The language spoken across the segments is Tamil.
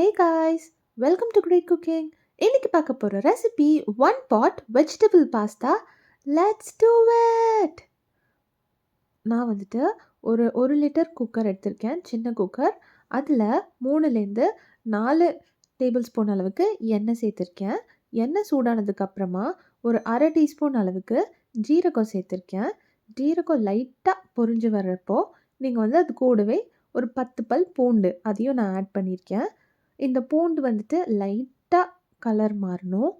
Hey guys, welcome to Great Cooking. இன்னைக்கு பார்க்க போற recipe one pot vegetable pasta. Let's do it. நான் வந்துட்டு ஒரு லிட்டர் குக்கர் எடுத்திருக்கேன், சின்ன குக்கர். அதில் 3லேருந்து 4 டேபிள் ஸ்பூன் அளவுக்கு எண்ணெய் சேர்த்துருக்கேன். எண்ணெய் சூடானதுக்கு அப்புறமா ஒரு அரை டீஸ்பூன் அளவுக்கு ஜீரகம் சேர்த்துருக்கேன். ஜீரகம் லைட்டாக பொரிஞ்சு வர்றப்போ நீங்கள் வந்து அது கூடவே ஒரு 10 பல் பூண்டு அதையும் நான் ஆட் பண்ணியிருக்கேன். இந்த பூண்டு வந்துட்டு லைட்டாக கலர் மாறணும்.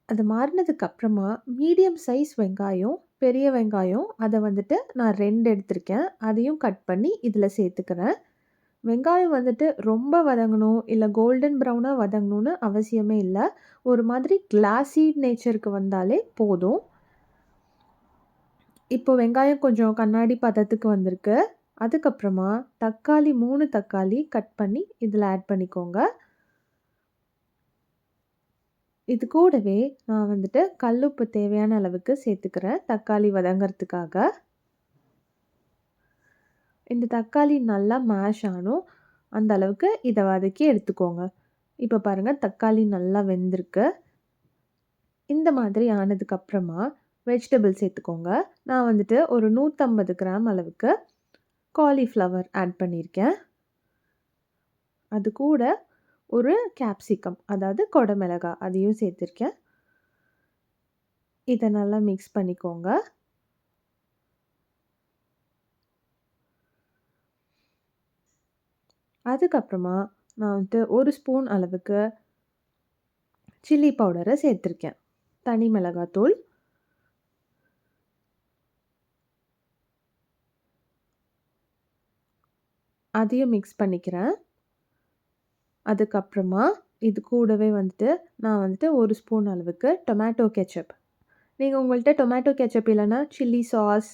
அது மாறினதுக்கப்புறமா மீடியம் சைஸ் வெங்காயம், பெரிய வெங்காயம் அதை வந்துட்டு நான் 2 எடுத்திருக்கேன். அதையும் கட் பண்ணி இதில் சேர்த்துக்கிறேன். வெங்காயம் வந்துட்டு ரொம்ப வதங்கணும் இல்லை கோல்டன் ப்ரௌனாக வதங்கணும்னு அவசியமே இல்லை. ஒரு மாதிரி கிளாஸி நேச்சருக்கு வந்தாலே போதும். இப்போ வெங்காயம் கொஞ்சம் கண்ணாடி பதத்துக்கு வந்திருக்கு. அதுக்கப்புறமா தக்காளி 3 தக்காளி கட் பண்ணி இதில் ஆட் பண்ணிக்கோங்க. இது கூடவே நான் வந்துட்டு கல்லுப்பு தேவையான அளவுக்கு சேர்த்துக்கிறேன் தக்காளி வதங்கிறதுக்காக. இந்த தக்காளி நல்லா மேஷ் ஆகணும், அந்த அளவுக்கு இதை வதக்கி எடுத்துக்கோங்க. இப்போ பாருங்கள், தக்காளி நல்லா வெந்திருக்கு. இந்த மாதிரி ஆனதுக்கப்புறமா வெஜிடபிள் சேர்த்துக்கோங்க. நான் வந்துட்டு ஒரு 150 கிராம் அளவுக்கு காலிஃப்ளவர் ஆட் பண்ணியிருக்கேன். அது கூட ஒரு கேப்சிகம், அதாவது கொடமிளகாய், அதையும் சேர்த்துருக்கேன். இதை நல்லா மிக்ஸ் பண்ணிக்கோங்க. அதுக்கப்புறமா நான் வந்துட்டு ஒரு ஸ்பூன் அளவுக்கு சில்லி பவுடரை சேர்த்துருக்கேன், தனி மிளகாத்தூள். அதையும் மிக்ஸ் பண்ணிக்கிறேன். அதுக்கப்புறமா இது கூடவே வந்துட்டு நான் வந்துட்டு ஒரு ஸ்பூன் அளவுக்கு டொமேட்டோ கெச்சப். நீங்கள் உங்கள்கிட்ட டொமேட்டோ கெச்சப் இல்லைன்னா சில்லி சாஸ்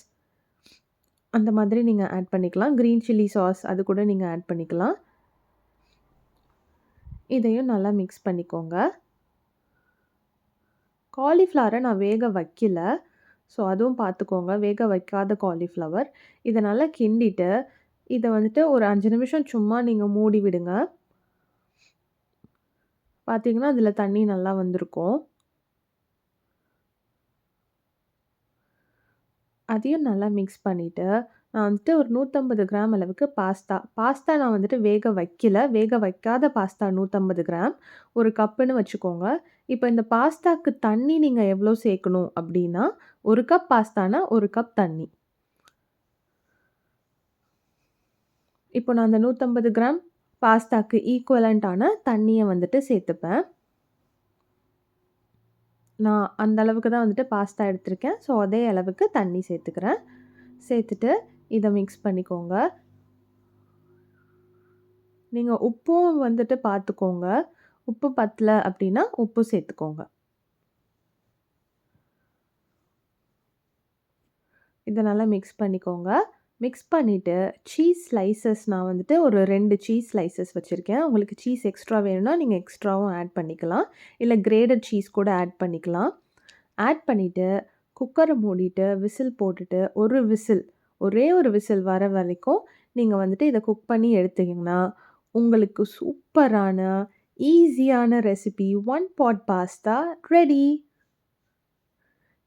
அந்த மாதிரி நீங்கள் ஆட் பண்ணிக்கலாம். க்ரீன் சில்லி சாஸ் அது கூட நீங்கள் ஆட் பண்ணிக்கலாம். இதையும் நல்லா மிக்ஸ் பண்ணிக்கோங்க. காலிஃப்ளவரை நான் வேக வைக்கல, ஸோ அதுவும் பார்த்துக்கோங்க. வேக வைக்காத காலிஃப்ளவர். இதை நல்லா கிண்டிட்டு இதை வந்துட்டு ஒரு 5 நிமிஷம் சும்மா நீங்கள் மூடி விடுங்க. பார்த்தீங்கன்னா அதில் தண்ணி நல்லா வந்திருக்கும். அதையும் நல்லா மிக்ஸ் பண்ணிவிட்டு நான் வந்துட்டு ஒரு 150 கிராம் அளவுக்கு பாஸ்தா நான் வந்துட்டு வேக வைக்கல, வேக வைக்காத பாஸ்தா 150 கிராம், ஒரு கப்புன்னு வச்சுக்கோங்க. இப்போ இந்த பாஸ்தாக்கு தண்ணி நீங்கள் எவ்வளோ சேர்க்கணும் அப்படின்னா, 1 கப் பாஸ்தானா 1 கப் தண்ணி. இப்போ நான் அந்த 150 கிராம் பாஸ்தாக்கு ஈக்குவலண்ட்டான தண்ணியை வந்துட்டு சேர்த்துப்பேன். நான் அந்த அளவுக்கு தான் வந்துட்டு பாஸ்தா எடுத்திருக்கேன், ஸோ அதே அளவுக்கு தண்ணி சேர்த்துக்கிறேன். சேர்த்துட்டு இதை மிக்ஸ் பண்ணிக்கோங்க. நீங்கள் உப்பும் வந்துட்டு பார்த்துக்கோங்க. உப்பு பத்தலை அப்படின்னா உப்பு சேர்த்துக்கோங்க. இதை நல்லா மிக்ஸ் பண்ணிக்கோங்க. மிக்ஸ் பண்ணிவிட்டு சீஸ் ஸ்லைசஸ் நான் வந்துட்டு ஒரு 2 சீஸ் ஸ்லைசஸ் வச்சுருக்கேன். உங்களுக்கு சீஸ் எக்ஸ்ட்ரா வேணும்னா நீங்கள் எக்ஸ்ட்ராவும் ஆட் பண்ணிக்கலாம், இல்லை கிரேடட் சீஸ் கூட ஆட் பண்ணிக்கலாம். ஆட் பண்ணிவிட்டு குக்கரை மூடிட்டு விசில் போட்டுட்டு ஒரே ஒரு விசில் வர வரைக்கும் நீங்கள் வந்துட்டு இதை குக் பண்ணி எடுத்தீங்கன்னா உங்களுக்கு சூப்பரான ஈஸியான recipe one pot pasta ready.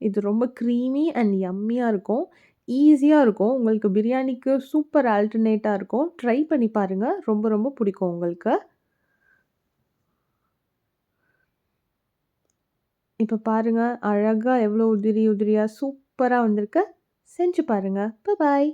இது ரொம்ப க்ரீமி அண்ட் யம்மியாக இருக்கும், ஈஸியாக இருக்கும். உங்களுக்கு பிரியாணிக்கு சூப்பர் ஆல்டர்னேட்டாக இருக்கும். ட்ரை பண்ணி பாருங்கள், ரொம்ப ரொம்ப பிடிக்கும் உங்களுக்கு. இப்போ பாருங்கள், அழகாக எவ்வளோ உதிரி உதிரியாக சூப்பராக வந்திருக்கு. செஞ்சு பாருங்கள். பாய்.